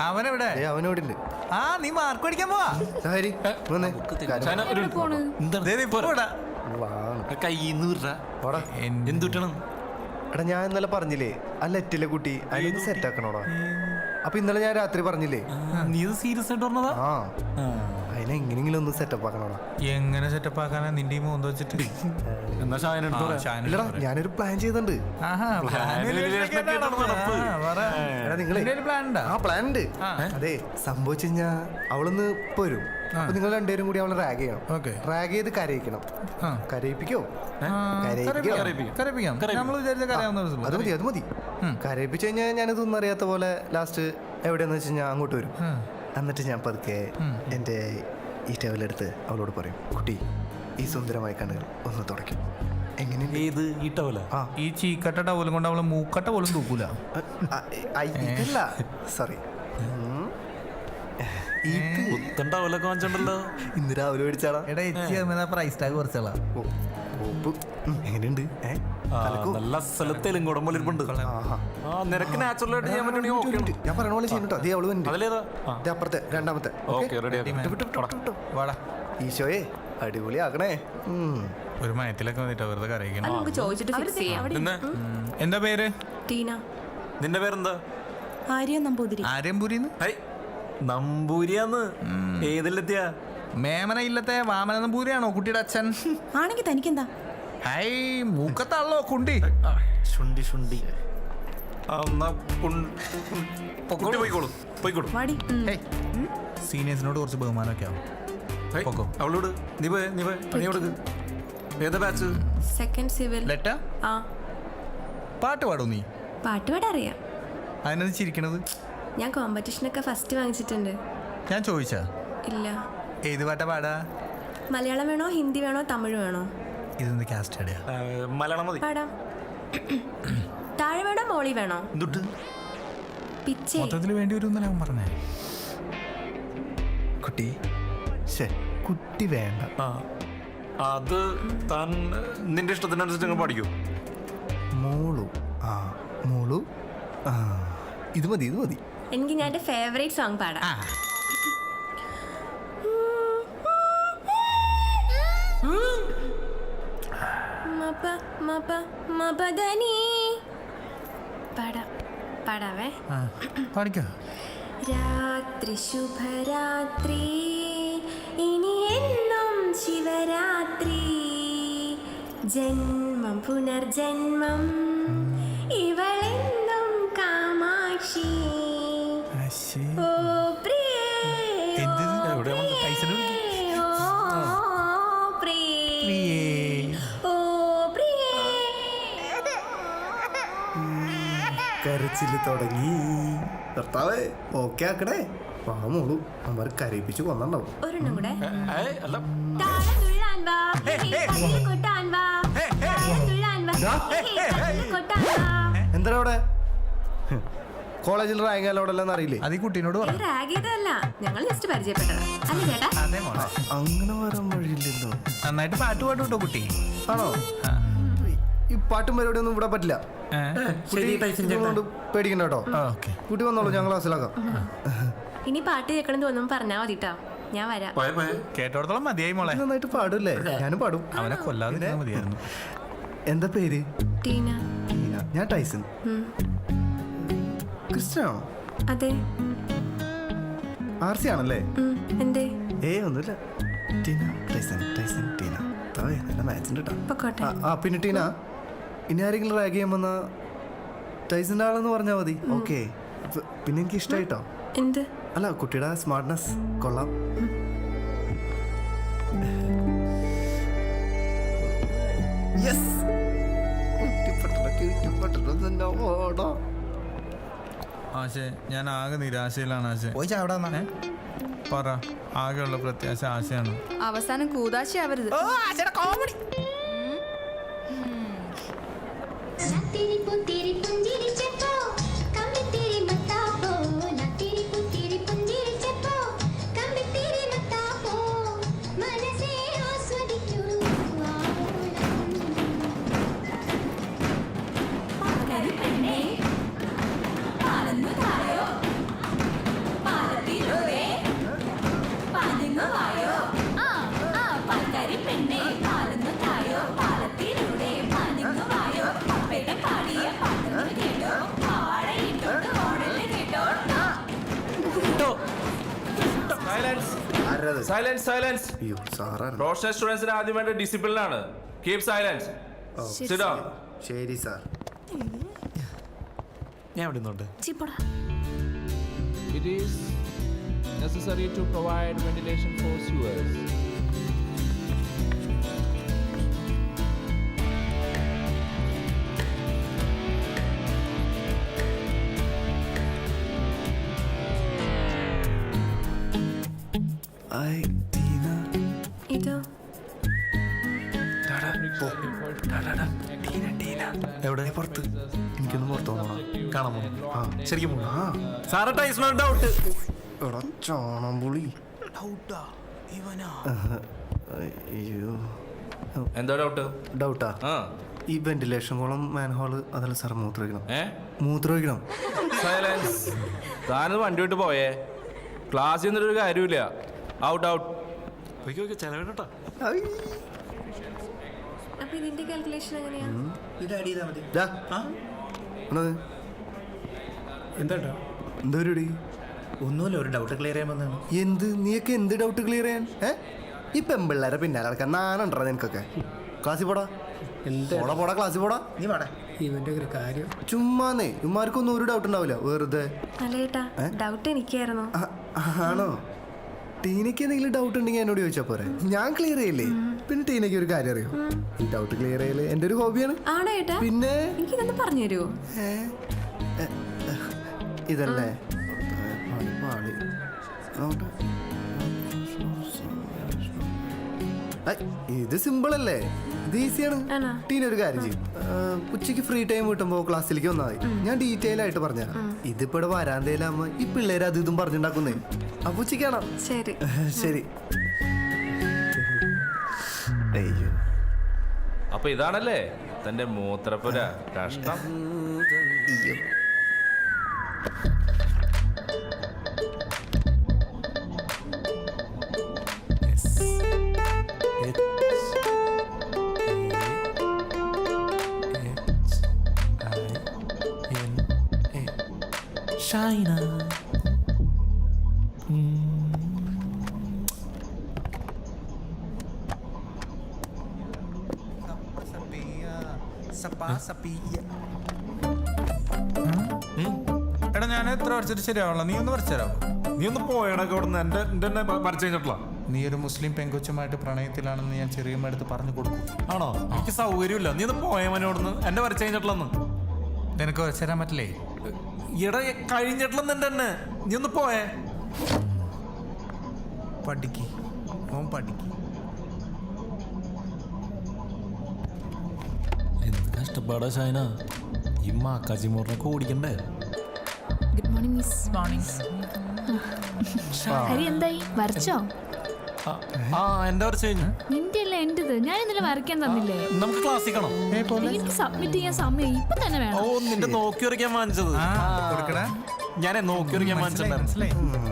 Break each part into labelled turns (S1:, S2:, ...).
S1: അവനെവിടെ?
S2: അവനോട് ഉണ്ട്.
S1: ആ നീ മാർക്ക് പഠിക്കാൻ പോവാ.
S3: എന്തുട്ടണം?
S2: എടാ ഞാൻ ഇന്നലെ പറഞ്ഞില്ലേ ആ ലെറ്റിലെ കുട്ടി അതിന് സെറ്റ് ആക്കണോടാ. അപ്പൊ ഇന്നലെ ഞാൻ രാത്രി പറഞ്ഞില്ലേ
S3: നീ സീരിയസ് ആയിട്ട് പറഞ്ഞതാ?
S2: ആ അതിനെ എങ്ങനെയെങ്കിലും ഒന്ന് സെറ്റപ്പ് ആക്കണോടാ.
S1: എങ്ങനെ സെറ്റപ്പ് ആക്കാനാ നിന്റെ മോന്ത വെച്ചിട്ട്?
S2: ഇല്ലടാ ഞാനൊരു പ്ലാൻ ചെയ്തിട്ടുണ്ട്. പ്ലാൻ ഉണ്ട്. അതെ സംഭവിച്ചു കഴിഞ്ഞാ അവളൊന്ന് ഇപ്പൊ വരും. അപ്പൊ നിങ്ങൾ രണ്ടുപേരും കൂടി അവളെ റാഗ് ചെയ്യണം. റാഗ് ചെയ്ത് കരയിക്കണം. കരയിപ്പിക്കോ? അത് മതി അത് മതി. കരയിപ്പിച്ചു കഴിഞ്ഞാൽ ഞാനിതൊന്നും അറിയാത്ത പോലെ ലാസ്റ്റ് എവിടെയാന്ന് വെച്ച് കഴിഞ്ഞാൽ അങ്ങോട്ട് വരും. എന്നിട്ട് ഞാൻ പതുക്കെ എൻ്റെ ഈ ടവലെടുത്ത് അവളോട് പറയും, കുട്ടി ഈ സുന്ദരമായ കണ്ണുകൾ ഒന്ന് തുടയ്ക്കും. എങ്ങനെ?
S1: ഈ ചീക്കട്ട ടവലും കൊണ്ട് അവള് മൂക്കട്ട പോലും തൂക്കൂല.
S2: ഇതല്ല, സോറി. ഇന്ന് രാവിലെ മേടിച്ചാടാ.
S1: Price tag കുറച്ചാളാ.
S2: എങ്ങനെയുണ്ട്?
S3: നല്ല സ്ഥലത്തേലും കുടമ്പലിരിപ്പുണ്ട്. നിനക്ക് നാച്ചുറൽ ആയിട്ട് ചെയ്യാൻ പറ്റുവാണെങ്കിൽ
S2: ഞാൻ പറഞ്ഞ പോലെ ചെയ്യുന്നുട്ടോ. അതേ അവള് അപ്പുറത്തെ രണ്ടാമത്തെ. ഈശോയെ അടിപൊളി ആക്കണേ.
S1: ഒരു മയത്തിലൊക്കെ വന്നിട്ട് വെറുതെ കരയിക്കണം. എന്താ പേര്?
S4: ടീന.
S3: നിന്റെ പേരെന്താ?
S4: ആര്യ നമ്പൂതിരി.
S1: ആര്യംപുരിന്ന്?
S3: നമ്പൂരിയാന്ന്. ഏതിലെത്തിയാ?
S1: മേമന ഇല്ലത്തെ വാമന നമ്പൂരിയാണോ കുട്ടിയുടെ അച്ഛൻ?
S4: ആണെങ്കിൽ തനിക്കെന്താ?
S1: ഹൈ മൂക്കത്താണല്ലോ കുണ്ടി.
S3: ശുണ്ടി ശുണ്ടി. പോയിക്കോളൂ.
S1: സീനിയേഴ്സിനോട് കുറച്ച് ബഹുമാനമൊക്കെ ആവും.
S3: അവളോട് നീ കൊടുക്ക്. ഏതാ ബാച്ച്?
S4: Second civil.
S1: ലെറ്റ പാട്ട് പാടും നീ?
S4: പാട്ട് പാടാൻ അറിയാം.
S1: അതിനത് ചിരിക്കണത്?
S4: ഞാൻ കോമ്പറ്റീഷനൊക്കെ ഫസ്റ്റ് വാങ്ങിച്ചിട്ടുണ്ട്.
S1: ഞാൻ ചോദിച്ചാ?
S4: ഇല്ല.
S1: ഏത് പാട്ടാ പാടാ?
S4: മലയാളം വേണോ ഹിന്ദി വേണോ തമിഴ് വേണോ?
S1: ഇതൊന്ന് കാസ്റ്റ് ആടിയാ?
S3: മലയാളം മതി.
S4: പാടാം. താഴെ വേണോ മോളി വേണോ? പിച്ചേ
S1: മൊത്തത്തിൽ വേണ്ടി വരുമെന്നല്ല അവൻ പറഞ്ഞേ.
S2: കുട്ടി കുട്ടി വേണ്ട.
S3: അത് താൻ നിന്റെ ഇഷ്ടത്തിനനുസരിച്ച് പഠിക്കൂ.
S2: മോളു മോളു ഇത് മതി ഇത് മതി.
S4: എനിക്ക് ഞാൻ എൻ്റെ ഫേവറേറ്റ് സോങ് പാടാം. പാടാവേ.
S1: പാടിക്കോ.
S4: രാത്രി ശുഭരാത്രി ഇനി എന്നും ശിവരാത്രി ജന്മം പുനർജന്മം ഇവളെന്നും കാമാക്ഷി. ഓ പ്രിയേ
S2: കരച്ചില് തുടങ്ങി. ഭർത്താവേ ഓക്കെ ആക്കണേ. മോളു അമ്മ കരയിപ്പിച്ച് കൊന്നുണ്ടാവും.
S4: ഒരെണ്ണം കൂടെ.
S2: എന്താ അവിടെ കോളേജിൽ റാങ്ക് അലോടെല്ലാം അറിയില്ലേ?
S1: അത് ഈ കുട്ടീനോട്
S4: ഞങ്ങൾ ജസ്റ്റ് പരിചയപ്പെട്ടതാ.
S2: അങ്ങനെ വരാൻ വഴിയില്ലല്ലോ.
S1: നന്നായിട്ട് പാട്ട് പാടുട്ടോ കുട്ടി.
S2: ആണോ? ഈ പാട്ടും പരിപാടി ഒന്നും ഇവിടെ പറ്റില്ല. പേടിക്കണ്ട കേട്ടോ. കുട്ടി വന്നോളൂ, ഞങ്ങൾ ക്ലാസ്സിലാക്കാം.
S4: ഇനി പാട്ട് കേൾക്കണം തോന്നുന്നു പറഞ്ഞാ മതിട്ടോ, ഞാൻ വരാം.
S1: കേട്ടോടത്തോളം മതിയായി മോളെ.
S2: നന്നായിട്ട് പാടൂല്ലേ? ഞാനും പാടും.
S1: അവനെ കൊല്ലാതെ മതിയായിരുന്നു.
S2: എന്താ പേര്?
S4: ടീന.
S2: ഞാൻ ടൈസൺ. ക്രിസ്ത്യനാണോ?
S4: അതെ.
S2: ആർസി ആണല്ലേ?
S4: എന്തേ?
S2: ഒന്നുമില്ല. Tina Tyson Tyson Tina. നല്ല മാച്ചിന്റെ
S4: കേട്ടോ.
S2: പിന്നെ ടീന ഇനി ആരെങ്കിലും റാഗ് ചെയ്യാൻ വന്ന ടൈസന്റെ ആളെന്ന് പറഞ്ഞാൽ മതി. ഓക്കെ. പിന്നെ എനിക്ക് ഇഷ്ടമായിട്ടോ.
S4: എന്ത്?
S2: അല്ല കുട്ടിയുടെ സ്മാർട്ട്നെസ് കൊള്ളാം.
S1: ആശേ ഞാൻ ആകെ നിരാശയിലാണ് ആശേ. പറ, ആകെയുള്ള പ്രത്യാശ ആശയാണ്.
S5: അവസാനം കൂതാശയാവരുത്.
S2: ആരത്?
S6: Silence silence.
S2: അയ്യോ സാറാണ്.
S6: പ്രൊഫഷണൽ സ്റ്റുഡൻസിന് ആദ്യം വേണ്ട ഡിസിപ്ലിൻ ആണ്. Keep silence. Sit down.
S2: ശരി സാർ.
S3: ഞാൻ ഇവിടെ നിന്നുണ്ട്.
S7: It is necessary to provide ventilation for sewers.
S4: ഇതോ
S2: എവിടെ? പുറത്ത്. എനിക്കൊന്ന് പുറത്ത് പോകണം.
S3: കാണാമോ?
S2: ആ
S3: ശരിക്കും
S2: ആ
S3: സാറ് ടൈസിനോ ഡൗട്ട്.
S2: എടാ ചാണമ്പുളി. അയ്യോ
S6: എന്താ ഡൗട്ട്?
S2: ഡൗട്ടാ.
S6: ആ
S2: ഈ വെന്റിലേഷൻ കോളം മാൻഹോള് അതല്ല സാർ മൂത്രമൊഴിക്കണം.
S6: ഏ
S2: മൂത്രമൊഴിക്കണം.
S6: സൈലൻസ്. താനത് വണ്ടി വിട്ട് പോയേ. ക്ലാസ്സിൽ നിന്നൊരു കാര്യമില്ല. Out out.
S3: ചെലവേട്ടാ.
S4: അപ്പൊ ഇതിന്റെ കാൽക്കുലേഷൻ എങ്ങനെയാ?
S2: ദാ. എന്നത്? എന്താ പരിപാടി?
S8: ഒന്നുമില്ല, ഒരു ഡൗട്ട് ക്ലിയർ ചെയ്യാൻ വന്നതാണ്.
S2: എന്ത്? നീയൊക്കെ എന്ത് ഡൗട്ട് ക്ലിയർ ചെയ്യാൻ? ഈ പെമ്പിള്ളേരെ പിന്നാലെ നടക്കാൻ നാനുണ്ടോ നിനക്കൊക്കെ? ക്ലാസ്സിൽ പോടാ. പോടാ ക്ലാസ്സിൽ പോടാ.
S8: നീ പാടാ. ഇവന്റെ ഒരു കാര്യം
S2: ചുമ്മാന്നേ ഇമാർക്കൊന്നും ഒരു ഡൗട്ട് ഉണ്ടാവില്ല വെറുതെ.
S4: അല്ല ഏട്ടാ, ഡൗട്ട് എനിക്കായിരുന്നു.
S2: ആണോ? ടീനയ്ക്ക് എന്തെങ്കിലും ഡൗട്ട് ഉണ്ടെങ്കിൽ എന്നോട് ചോദിച്ചാൽ പോരെ, ഞാൻ ക്ലിയർ ചെയ്യില്ലേ. പിന്നെ ടീനയ്ക്ക് ഒരു കാര്യം അറിയോ? ഈ ഡൗട്ട് ക്ലിയർ ചെയ്യല് എൻ്റെ ഒരു ഹോബിയാണ്.
S4: ആണോ ഏട്ടാ?
S2: പിന്നെ
S4: എനിക്കിതൊന്ന് പറഞ്ഞു തരുമോ?
S2: ഇതല്ലേ ഇത് സിമ്പിൾ അല്ലേ? ഇത് ഈസിയാണ്.
S4: ആണോ?
S2: ടീന ഒരു കാര്യം ചെയ്യും, ഉച്ചയ്ക്ക് ഫ്രീ ടൈം കിട്ടുമ്പോൾ ക്ലാസ്സിലേക്ക് വന്നാൽ മതി. ഞാൻ ഡീറ്റെയിൽ ആയിട്ട് പറഞ്ഞുതരാം. ഇതിപ്പോ ഇവിടെ വരാന്തയിലാകുമ്പോ ഈ പിള്ളേര് അത് ഇതും പറഞ്ഞുണ്ടാക്കുന്നേ. അപ്പൊ ഉച്ചയ്ക്ക് കാണാം.
S4: ശരി
S2: ശരി. അയ്യോ,
S6: അപ്പൊ ഇതാണല്ലേ തന്റെ മൂത്രപ്പുര. കഷ്ടം.
S2: അയ്യോ.
S3: ഷൈന.
S1: എടാ ഞാൻ എത്ര വരച്ചിട്ട് ശരിയാവണല്ലോ, നീ ഒന്ന് വരച്ചരാവോ?
S3: നീ ഒന്ന് പോയണൊക്കെ അവിടെ നിന്ന് എന്റെ വരച്ചു കഴിഞ്ഞിട്ടില്ല.
S1: നീ ഒരു മുസ്ലിം പെങ്കൊച്ചുമായിട്ട് പ്രണയത്തിലാണെന്ന് ഞാൻ ചെറിയമ്മ അടുത്ത് പറഞ്ഞു കൊടുക്കും.
S3: ആണോ? എനിക്ക് സൗകര്യമില്ല. നീ ഒന്ന് പോയമനോടൊന്ന് എന്റെ വരച്ചു കഴിഞ്ഞിട്ടില്ലെന്ന്.
S1: നിനക്ക് വരച്ചരാൻ പറ്റില്ലേ?
S3: ഇവിടെ കഴിഞ്ഞിട്ടില്ലെന്ന് എന്റെ തന്നെ. നീ ഒന്ന് പോയേ.
S1: പഠിക്ക്, ഓൻ പഠിക്ക്.
S3: എന്ത് കഷ്ടപ്പാടാ ഷൈന. ഈ മാക്കാച്ചിമോറിനൊക്കെ ഓടിക്കണ്ടേ?
S9: Good morning miss. Morning. Hari എന്തായി, വരച്ചോ?
S3: ആ എന്റെ വരച്ചു കഴിഞ്ഞു.
S9: നിന്റെ അല്ല എന്റേത്. ഞാൻ ഇന്നലെ വരയ്ക്കാൻ തന്നില്ലേ?
S3: നമുക്ക് ക്ലാസ്സിൽ കാണാം.
S9: എനിക്ക് സബ്മിറ്റ് ചെയ്യാൻ സമയം ഇപ്പൊ തന്നെ വേണം.
S3: ഓ നിന്റെ നോക്കി വരയ്ക്കാൻ വാങ്ങിച്ചത്. ഞാനേ നോക്കി വരയ്ക്കാൻ വാങ്ങിച്ചിട്ടുണ്ടായിരുന്നു.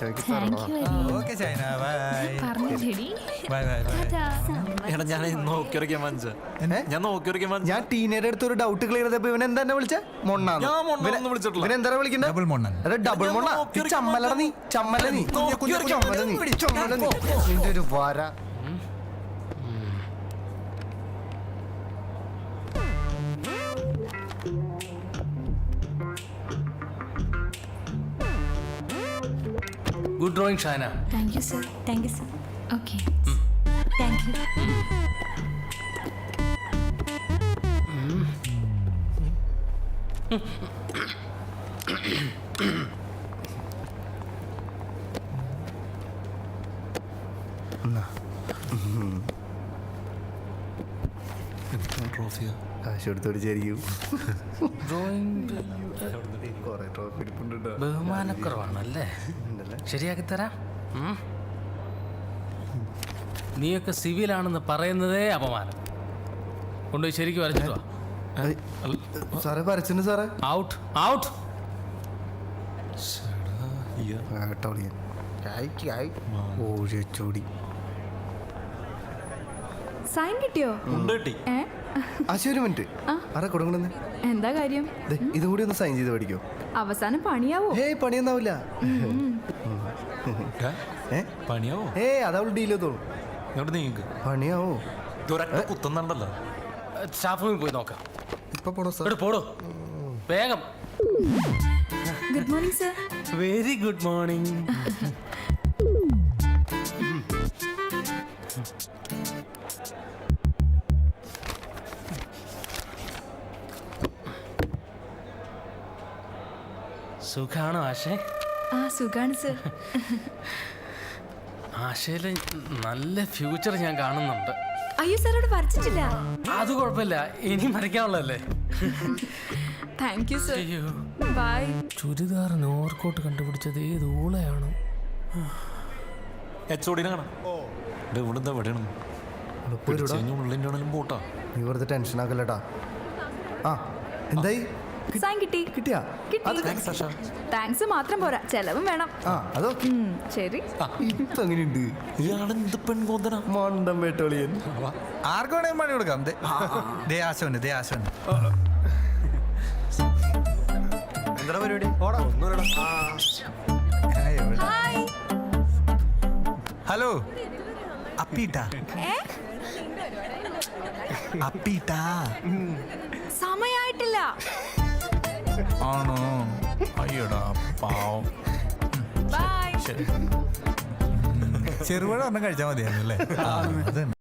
S9: Thank you പറഞ്ഞില്ലേടി.
S3: എടാ ഞാൻ നോക്കി വരയ്ക്കാൻ വാങ്ങിച്ച. ഞാൻ നോക്കി വരയ്ക്കാൻ വാങ്ങിച്ച.
S2: ഞാൻ ടീനയുടെ അടുത്ത് ഒരു ഡൗട്ട് ക്ലിയർ ചെയ്തപ്പോ ഇവൻ എന്താ വിളിച്ചേ? മൊണ്ണാന്ന്.
S3: ഞാൻ മൊണ്ണൊന്നും വിളിച്ചിട്ടില്ല.
S2: ഇവൻ എന്താ വിളിക്കണ്ടേ?
S1: ഡബിൾ മൊണ്ണൻ.
S2: ഡബിൾ മൊണ്ണ. ചമ്മലട നീ, ചമ്മല നീ, ചമ്മല നീ. നിന്റെ ഒരു വാര.
S8: Good drawing Shaina.
S9: Thank you sir. Thank you sir. Okay, thank you.
S3: ട്രോഫിയാ
S2: കാശ് എടുത്തോടിച്ചായിരിക്കും.
S8: ബഹുമാനക്കുറവാണല്ലേ? ശരിയാക്കി തരാം. നീയൊക്കെ സിവിലാണെന്ന് പറയുന്നതേ അപമാനം. കൊണ്ടുപോയി ശരിക്കും വരച്ചിട്ട് വാ.
S2: സാറേ വരച്ചിട്ടുണ്ട് സാറേ.
S8: Out out.
S2: ഓടിച്ചോടി.
S5: സൈൻ കിട്ടിയോ?
S3: ഉണ്ടേട്ടി.
S2: ആശി ഒരു മിനിറ്റ്. ആരാ കൊടുക്കണെന്ന്?
S5: എന്താ കാര്യം?
S2: ഇതും കൂടി ഒന്ന് സൈൻ ചെയ്ത് പഠിക്കോ?
S5: അവസാനം പണിയാവോ?
S2: പണിയൊന്നാവില്ല. ഏ
S3: പണിയാവോ
S2: അതവൾ ഡീൽ ചെയ്തോളൂ.
S3: ഇങ്ങോട്ട് നീക്ക്
S2: പണിയാവോ?
S3: ഇതൊരൊക്കെ കുത്തുന്നുണ്ടല്ലോ.
S8: സ്റ്റാഫ് റൂമിൽ പോയി നോക്കാം.
S2: ഇപ്പൊ പോണോ സാർ?
S8: ഇവിടെ പോടോ വേഗം.
S5: Good morning sir.
S8: Very good morning. സുഖാണോ ആശേ?
S5: ആ സുഖാണ് സർ.
S8: ആശയില് നല്ല ഫ്യൂച്ചർ ഞാൻ കാണുന്നുണ്ട്.
S5: അയ്യോ സാർ അവിടെ വരച്ചിട്ടില്ല.
S8: അത് കുഴപ്പമില്ല, ഇനി മറിക്കാനുള്ളതല്ലേ.
S5: Thank you sir.
S8: അയ്യോ,
S5: ബൈ.
S8: ചുരിദാർ നോർക്കോട്ട് കണ്ടുപിടിച്ചത് ഏത് ഊളയാണോ?
S3: എച്ചോടിനെ കാണാം. ഇവിടുന്ന് എവിടെയാണ് ഉള്ളിൻ്റെ ആണെങ്കിലും പോട്ടാ.
S2: നീ വെറുതെ ടെൻഷൻ ആക്കല്ലട്ടാ. ആ എന്തായി?
S5: സൈൻ കിട്ടി.
S2: കിട്ടിയാ?
S5: കിട്ടി. താങ്ക്സ് മാത്രം പോരാ, ചെലവും വേണം.
S2: ആ അതൊക്കെ
S5: ശരി.
S2: ഇപ്പൊ എങ്ങനെയുണ്ട്?
S3: ഇയാളെന്ത് പെൺകോന്തനാ?
S2: മണ്ടം വേട്ടോളിയൻ.
S1: ആർക്കും വേണമെങ്കിൽ പണി കൊടുക്കാം. ദേ ആശോന്, ദേ ആശോന്.
S2: എന്താ പരിപാടി? ഓടാ
S5: ഹായ്.
S1: ഹലോ അപ്പീട്ടാ അപ്പീട്ടാ.
S5: സമയായിട്ടില്ല.
S1: ആണോ? അയ്യോടാ പാവം.
S5: ബൈ.
S1: ചെറുപഴം ഒരെണ്ണം കഴിച്ചാൽ മതിയായിരുന്നു അല്ലേ?